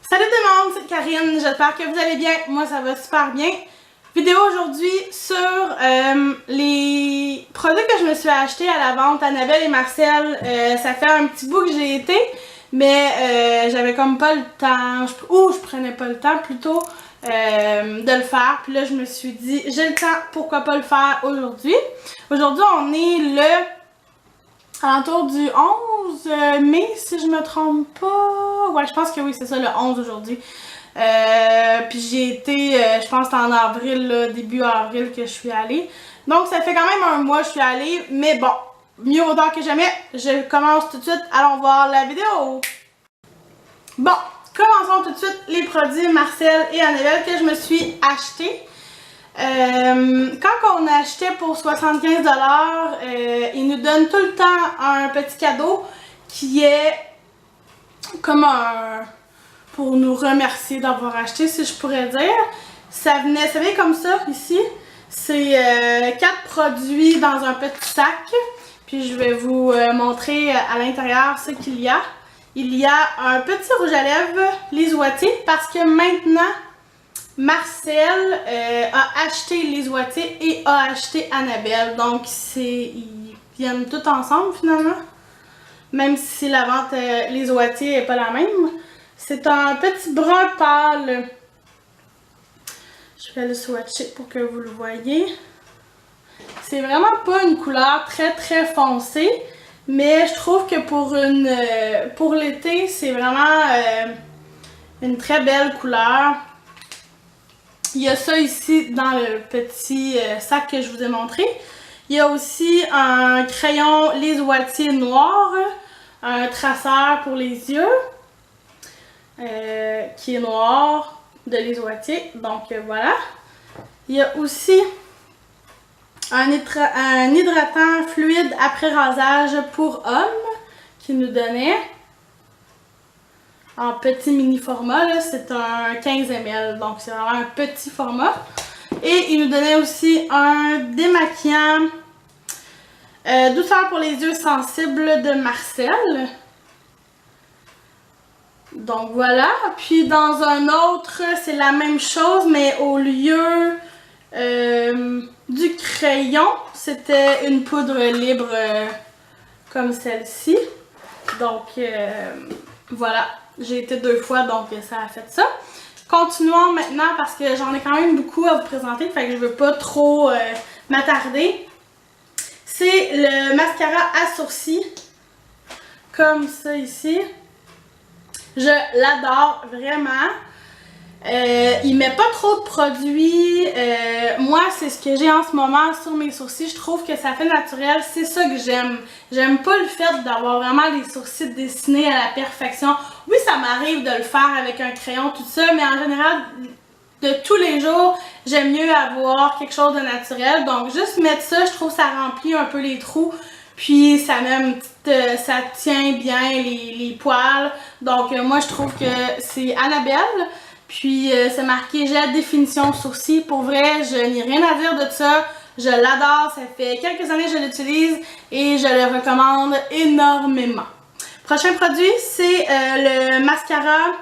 Salut tout le monde, c'est Karine, j'espère que vous allez bien, moi ça va super bien. Vidéo aujourd'hui sur les produits que je me suis achetés à la vente Annabelle et Marcel. Ça fait un petit bout que j'ai été, mais j'avais comme pas le temps, ou je prenais pas le temps plutôt de le faire. Puis là je me suis dit, j'ai le temps, pourquoi pas le faire aujourd'hui. Aujourd'hui on est le alentour du 11 mai, si je me trompe pas. Ouais, je pense que oui, c'est ça, le 11 aujourd'hui. Puis j'ai été, je pense que c'était en avril, là, début avril que je suis allée. Donc ça fait quand même un mois que je suis allée, mais bon, mieux vaut tard que jamais. Je commence tout de suite, allons voir la vidéo. Bon, commençons tout de suite les produits Marcel et Annabelle que je me suis achetés. Quand on achetait pour 75$, ils nous donnent tout le temps un petit cadeau qui est comme un... pour nous remercier d'avoir acheté, si je pourrais dire. Ça vient comme ça, ici. C'est 4 produits dans un petit sac. Puis je vais vous montrer à l'intérieur ce qu'il y a. Il y a un petit rouge à lèvres, les Ouatier, parce que maintenant... Marcel a acheté les Ouatier et a acheté Annabelle. Donc, ils viennent tous ensemble finalement. Même si la vente les Ouatier n'est pas la même. C'est un petit brun pâle. Je vais le swatcher pour que vous le voyez. C'est vraiment pas une couleur très foncée. Mais je trouve que pour l'été, c'est vraiment une très belle couleur. Il y a ça ici dans le petit sac que je vous ai montré. Il y a aussi un crayon les Ouatier noir, un traceur pour les yeux qui est noir de les Ouatier. Donc voilà. Il y a aussi un hydratant fluide après rasage pour hommes qui nous donnait. En petit mini format, c'est un 15 ml, donc c'est vraiment un petit format. Et il nous donnait aussi un démaquillant douceur pour les yeux sensibles de Marcel. Donc voilà, puis dans un autre, c'est la même chose, mais au lieu du crayon, c'était une poudre libre comme celle-ci. Donc voilà. J'ai été 2 fois, donc ça a fait ça. Continuons maintenant parce que j'en ai quand même beaucoup à vous présenter, fait que je veux pas trop m'attarder. C'est le mascara à sourcils, comme ça ici. Je l'adore vraiment. Il met pas trop de produits. Moi, c'est ce que j'ai en ce moment sur mes sourcils. Je trouve que ça fait naturel. C'est ça que j'aime. J'aime pas le fait d'avoir vraiment les sourcils dessinés à la perfection. Oui, ça m'arrive de le faire avec un crayon, tout ça, mais en général, de tous les jours, j'aime mieux avoir quelque chose de naturel. Donc, juste mettre ça, je trouve que ça remplit un peu les trous. Puis, ça met une petite, ça tient bien les poils. Donc, moi, je trouve que c'est Annabelle. Puis c'est marqué gel définition sourcils. Pour vrai, je n'ai rien à dire de ça. Je l'adore. Ça fait quelques années que je l'utilise et je le recommande énormément. Prochain produit, c'est le mascara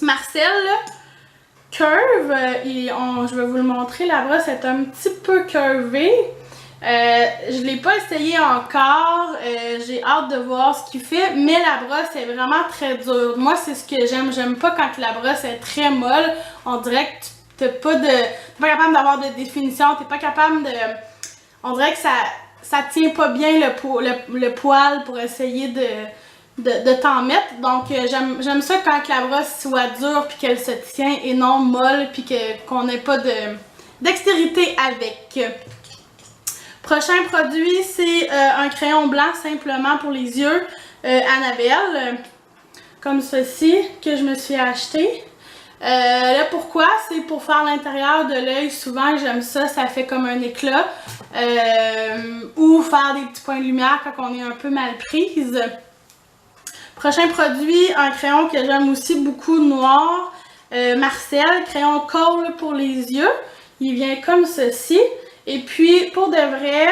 Marcel Curve. Je vais vous le montrer. La brosse est un petit peu curvée. Je l'ai pas essayé encore, j'ai hâte de voir ce qu'il fait, mais la brosse est vraiment très dure. Moi, c'est ce que j'aime pas quand la brosse est très molle. On dirait que t'es pas capable d'avoir de définition, t'es pas capable de... On dirait que ça tient pas bien le poil pour essayer de t'en mettre. Donc j'aime ça quand la brosse soit dure puis qu'elle se tient et non molle puis qu'on n'ait pas dextérité avec. Prochain produit, c'est un crayon blanc simplement pour les yeux Annabelle, comme ceci, que je me suis acheté. Là, pourquoi? C'est pour faire l'intérieur de l'œil. Souvent, j'aime ça, ça fait comme un éclat. Ou faire des petits points de lumière quand on est un peu mal prise. Prochain produit, un crayon que j'aime aussi beaucoup, noir. Marcel, crayon Kohl pour les yeux. Il vient comme ceci. Et puis, pour de vrai,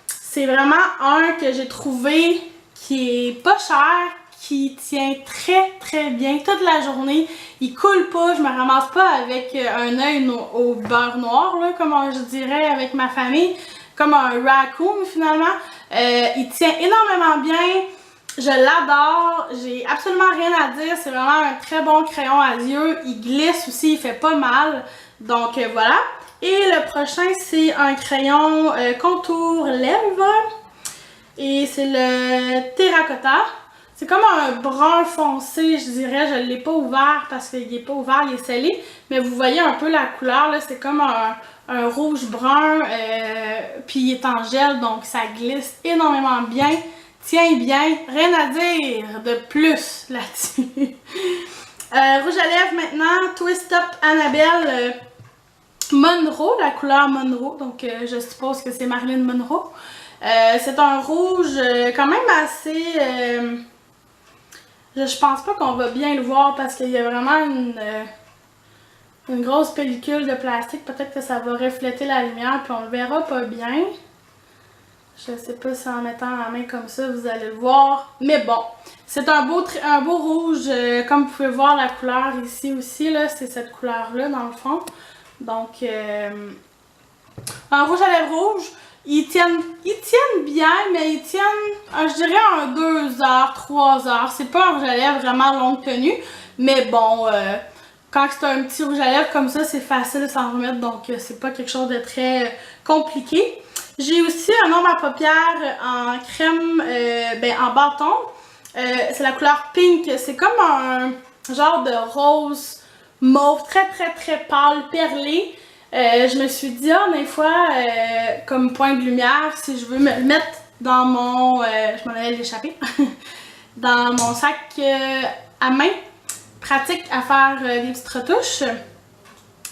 c'est vraiment un que j'ai trouvé qui est pas cher, qui tient très bien toute la journée. il coule pas, je me ramasse pas avec un œil au beurre noir, là, comme je dirais avec ma famille, comme un raccoon finalement. Il tient énormément bien, je l'adore, j'ai absolument rien à dire, c'est vraiment un très bon crayon à yeux, il glisse aussi, il fait pas mal, donc voilà. Et le prochain c'est un crayon contour lèvres, et c'est le terracotta. C'est comme un brun foncé, je dirais. Je ne l'ai pas ouvert parce qu'il n'est pas ouvert, il est scellé. Mais vous voyez un peu la couleur, là. C'est comme un rouge brun, puis il est en gel, donc ça glisse énormément bien. Tient bien, rien à dire de plus là-dessus. Rouge à lèvres maintenant, Twist Up Annabelle Monroe, la couleur Monroe. Donc je suppose que c'est Marilyn Monroe. C'est un rouge quand même assez... je pense pas qu'on va bien le voir parce qu'il y a vraiment une grosse pellicule de plastique. Peut-être que ça va refléter la lumière puis on le verra pas bien. Je sais pas si en mettant la main comme ça vous allez le voir. Mais bon, c'est un beau rouge. Comme vous pouvez voir la couleur ici aussi, là, c'est cette couleur-là dans le fond. Donc, un rouge à lèvres rouge. Ils tiennent bien, mais ils tiennent, je dirais, un 2 heures, 3 heures. C'est pas un rouge à lèvres vraiment longue tenue, mais bon, quand c'est un petit rouge à lèvres comme ça, c'est facile de s'en remettre, donc c'est pas quelque chose de très compliqué. J'ai aussi un ombre à paupières en crème, en bâton. C'est la couleur pink. C'est comme un genre de rose mauve, très pâle, perlé. Je me suis dit, des fois, comme point de lumière, si je veux me le mettre dans mon... je m'en allais l'échapper. Dans mon sac à main. Pratique à faire des petites retouches.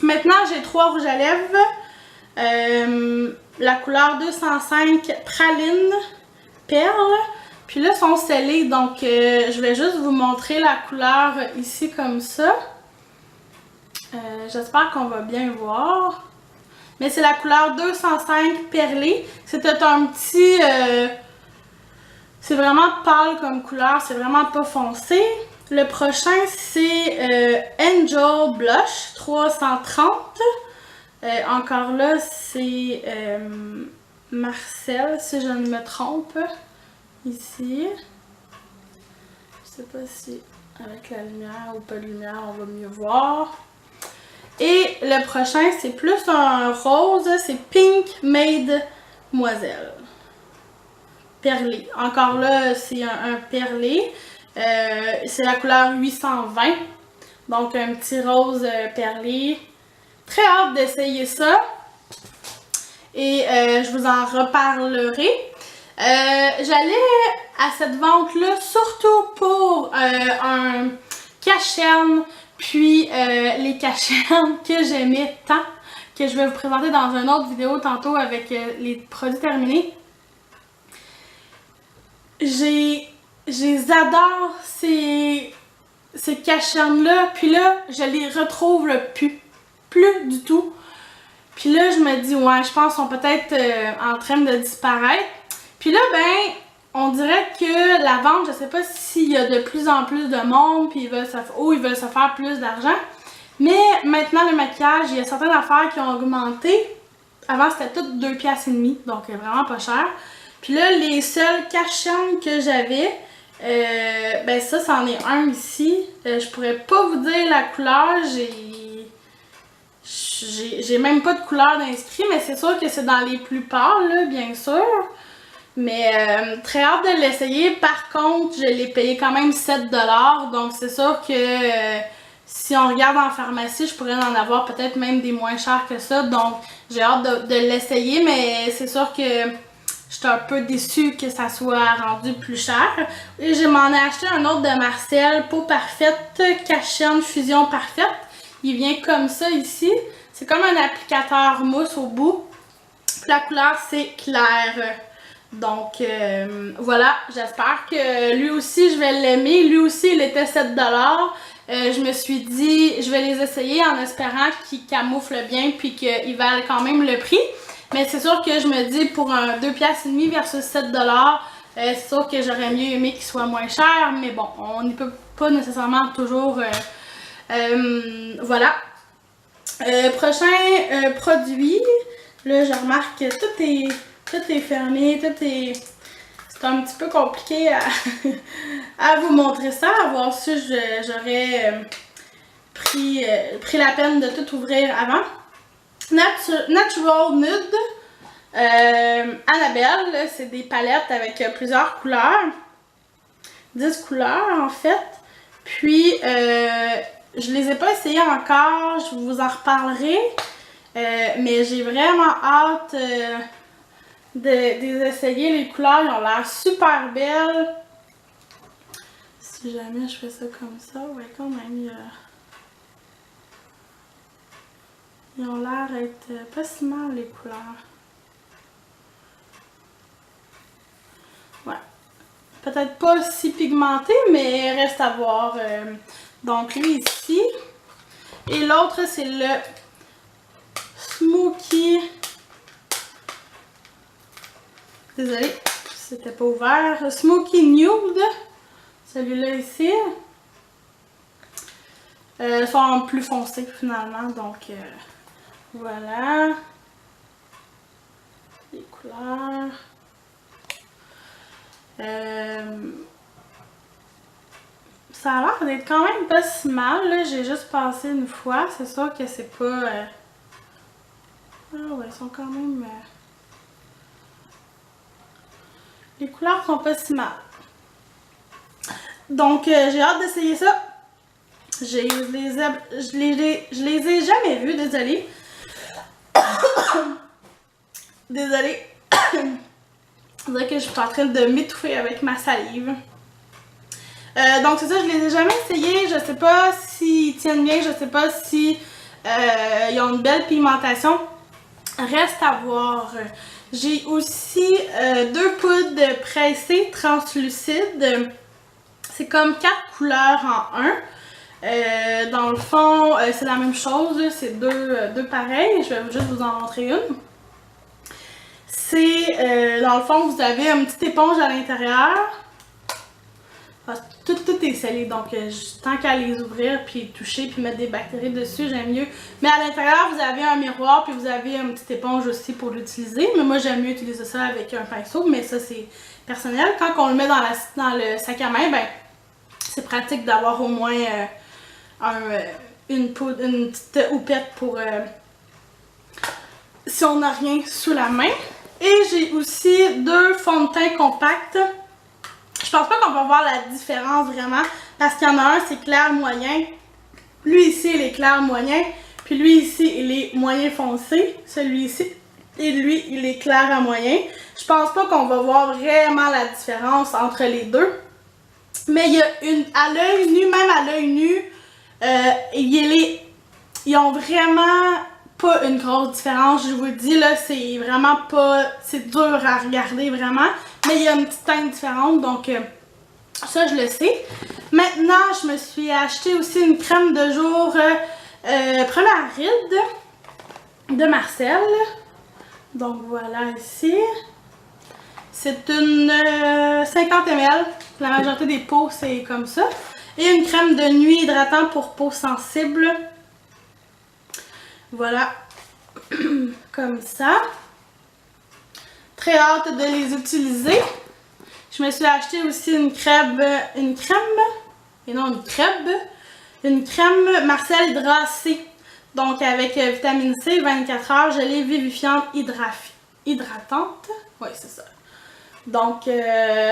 Maintenant, j'ai 3 rouges à lèvres. La couleur 205 Praline Perle. Puis là, ils sont scellés, donc je vais juste vous montrer la couleur ici comme ça. J'espère qu'on va bien voir. Mais c'est la couleur 205 perlé. C'était un petit... c'est vraiment pâle comme couleur. C'est vraiment pas foncé. Le prochain, c'est Angel Blush 330. Encore là, c'est Marcel, si je ne me trompe. Ici. Je sais pas si avec la lumière ou pas de lumière, on va mieux voir. Et le prochain, c'est plus un rose, c'est Pink Mademoiselle. Perlé. Encore là, c'est un perlé. C'est la couleur 820. Donc, un petit rose perlé. Très hâte d'essayer ça. Et je vous en reparlerai. J'allais à cette vente-là surtout pour un cache-cerne. Puis les cache-cernes que j'aimais tant, que je vais vous présenter dans une autre vidéo tantôt avec les produits terminés. Je les adore, ces cache-cernes-là. Puis là, je les retrouve plus du tout. Puis là, je me dis, ouais, je pense qu'ils sont peut-être en train de disparaître. Puis là, on dirait que la vente, je sais pas s'il y a de plus en plus de monde, puis ils veulent se faire plus d'argent. Mais maintenant, le maquillage, il y a certaines affaires qui ont augmenté. Avant, c'était toutes 2,5 $, donc vraiment pas cher. Puis là, les seuls cache-cernes que j'avais, ça, c'en est un ici. Je pourrais pas vous dire la couleur, j'ai même pas de couleur d'inscrit, mais c'est sûr que c'est dans les plus pâles, là, bien sûr. Mais très hâte de l'essayer. Par contre, je l'ai payé quand même 7 $. Donc c'est sûr que si on regarde en pharmacie, je pourrais en avoir peut-être même des moins chers que ça. Donc j'ai hâte de l'essayer. Mais c'est sûr que j'étais un peu déçue que ça soit rendu plus cher. Et je m'en ai acheté un autre de Marcel, Peau Parfaite, Cache-cerne Fusion Parfaite. Il vient comme ça ici. C'est comme un applicateur mousse au bout. Puis la couleur, c'est clair. Donc voilà, j'espère que lui aussi je vais l'aimer. Lui aussi il était 7 $. Je me suis dit je vais les essayer en espérant qu'ils camouflent bien puis qu'ils valent quand même le prix. Mais c'est sûr que je me dis pour un 2,5 $ versus 7 $, c'est sûr que j'aurais mieux aimé qu'il soit moins cher. Mais bon, on n'y peut pas nécessairement toujours Voilà. Prochain produit, là je remarque que tout est fermé, c'est un petit peu compliqué à vous montrer ça, à voir si j'aurais pris la peine de tout ouvrir avant. Natural Nude, Annabelle, c'est des palettes avec plusieurs couleurs, 10 couleurs en fait, puis je les ai pas essayées encore, je vous en reparlerai, mais j'ai vraiment hâte de les essayer. Les couleurs, ils ont l'air super belles. Si jamais je fais ça comme ça, ouais, quand même, ils ont l'air d'être pas si mal les couleurs. Ouais. Peut-être pas si pigmenté, mais reste à voir. Donc lui ici. Et l'autre, c'est le Smoky. Désolée, c'était pas ouvert. Smoky Nude. Celui-là ici. Sont plus foncés finalement. Donc voilà. Les couleurs. Ça a l'air d'être quand même pas si mal. J'ai juste passé une fois. C'est sûr que c'est pas... Ah ouais, ils sont quand même... Les couleurs sont pas si mal. Donc, j'ai hâte d'essayer ça. Je les ai jamais vus, désolée. Désolée. On dirait que je suis en train de m'étouffer avec ma salive. Donc c'est ça, je les ai jamais essayés. Je sais pas s'ils tiennent bien, je sais pas si ils ont une belle pigmentation. Reste à voir. J'ai aussi 2 poudres pressées translucides. C'est comme 4 couleurs en un. Dans le fond, c'est la même chose. C'est deux pareils. Je vais juste vous en montrer une. C'est, dans le fond, vous avez une petite éponge à l'intérieur. Tout est scellé, donc tant qu'à les ouvrir, puis toucher, puis mettre des bactéries dessus, j'aime mieux. Mais à l'intérieur, vous avez un miroir, puis vous avez une petite éponge aussi pour l'utiliser. Mais moi, j'aime mieux utiliser ça avec un pinceau, mais ça, c'est personnel. Quand on le met dans le sac à main, ben, c'est pratique d'avoir au moins une petite houppette pour si on n'a rien sous la main. Et j'ai aussi 2 fonds de teint compacts. Je pense pas qu'on va voir la différence vraiment, parce qu'il y en a un, c'est clair moyen. Lui ici, il est clair moyen. Puis lui ici, il est moyen foncé. Celui-ci. Et lui, il est clair à moyen. Je pense pas qu'on va voir vraiment la différence entre les deux. Mais il y a à l'œil nu, même à l'œil nu, ils ont vraiment pas une grosse différence. Je vous le dis, là, c'est vraiment pas... C'est dur à regarder vraiment. Mais il y a une petite teinte différente, donc ça, je le sais. Maintenant, je me suis acheté aussi une crème de jour Première Ride de Marcel. Donc, voilà ici. C'est une 50 ml. La majorité des peaux, c'est comme ça. Et une crème de nuit hydratant pour peau sensible. Voilà. Comme ça. Très hâte de les utiliser. Je me suis acheté aussi une crème Marcel Hydra C. Donc avec vitamine C, 24 heures, gelée vivifiante hydratante. Oui, c'est ça. Donc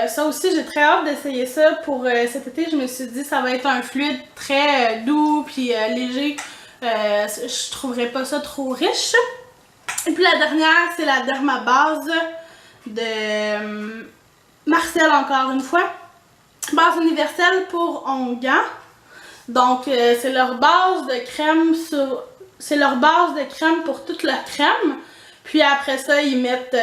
ça aussi, j'ai très hâte d'essayer ça pour cet été. Je me suis dit ça va être un fluide très doux puis léger. Je trouverais pas ça trop riche. Et puis la dernière, c'est la Dermabase de Marcel, encore une fois. Base universelle pour onguents. Donc c'est leur base de crème pour toute leur crème. Puis après ça, ils mettent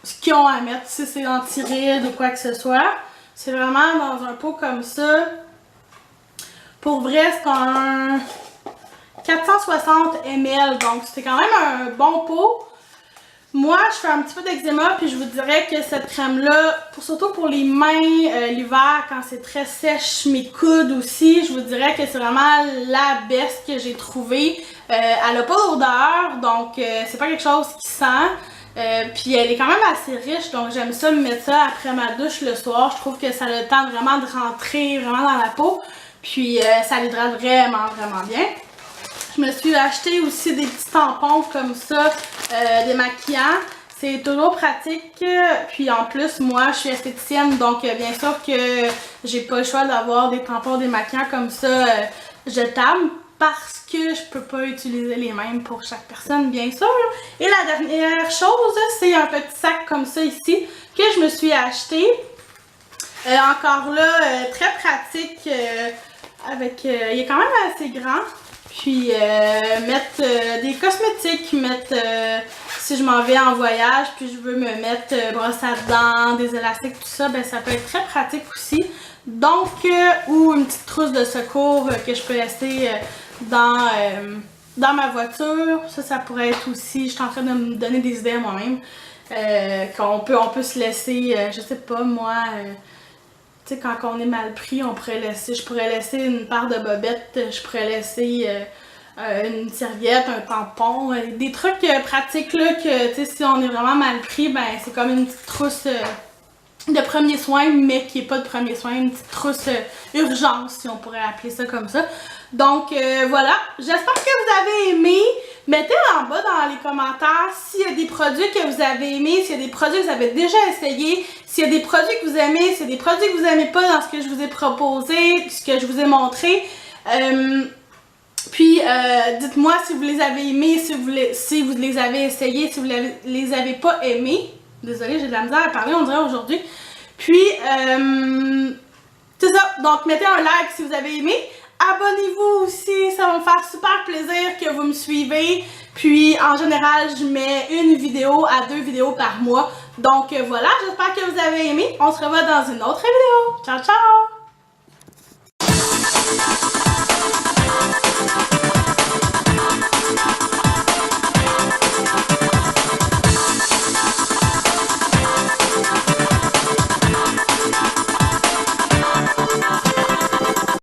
ce qu'ils ont à mettre, si c'est anti-rides ou quoi que ce soit. C'est vraiment dans un pot comme ça. Pour vrai, c'est un 460 ml, donc c'est quand même un bon pot. Moi, je fais un petit peu d'eczéma, puis je vous dirais que cette crème-là, surtout pour les mains, l'hiver, quand c'est très sèche, mes coudes aussi, je vous dirais que c'est vraiment la best que j'ai trouvée. Elle a pas d'odeur, donc c'est pas quelque chose qui sent. Puis elle est quand même assez riche, donc j'aime ça me mettre ça après ma douche le soir. Je trouve que ça a le temps vraiment de rentrer vraiment dans la peau. Puis ça l'hydrate vraiment bien. Je me suis acheté aussi des petits tampons comme ça, démaquillants. C'est toujours pratique. Puis en plus, moi, je suis esthéticienne, donc bien sûr que j'ai pas le choix d'avoir des tampons démaquillants comme ça jetables. Parce que je peux pas utiliser les mêmes pour chaque personne, bien sûr. Et la dernière chose, c'est un petit sac comme ça ici que je me suis acheté. Encore là, très pratique. Il est quand même assez grand. Puis mettre des cosmétiques, si je m'en vais en voyage, puis je veux me mettre brosse à dents, des élastiques, tout ça, ben ça peut être très pratique aussi. Donc, ou une petite trousse de secours que je peux laisser dans ma voiture. Ça pourrait être aussi, je suis en train de me donner des idées à moi-même. On peut se laisser, je sais pas moi, tu sais, quand on est mal pris, je pourrais laisser une paire de bobettes, je pourrais laisser une serviette, un tampon, des trucs pratiques là que, tu sais, si on est vraiment mal pris, ben c'est comme une petite trousse de premier soin, mais qui est pas de premier soin, une petite trousse urgence, si on pourrait appeler ça comme ça. Donc voilà, j'espère que vous avez aimé. Mettez en bas dans les commentaires s'il y a des produits que vous avez aimés, s'il y a des produits que vous avez déjà essayés, s'il y a des produits que vous aimez, s'il y a des produits que vous n'aimez pas dans ce que je vous ai proposé, ce que je vous ai montré. Puis dites-moi si vous les avez aimés, si vous les avez essayés, si vous les avez pas aimés. Désolée, j'ai de la misère à parler, on dirait aujourd'hui. Puis, c'est ça. Donc, mettez un like si vous avez aimé. Abonnez-vous aussi, ça va me faire super plaisir que vous me suivez. Puis, en général, je mets 1 vidéo à 2 vidéos par mois. Donc, voilà, j'espère que vous avez aimé. On se revoit dans une autre vidéo. Ciao, ciao!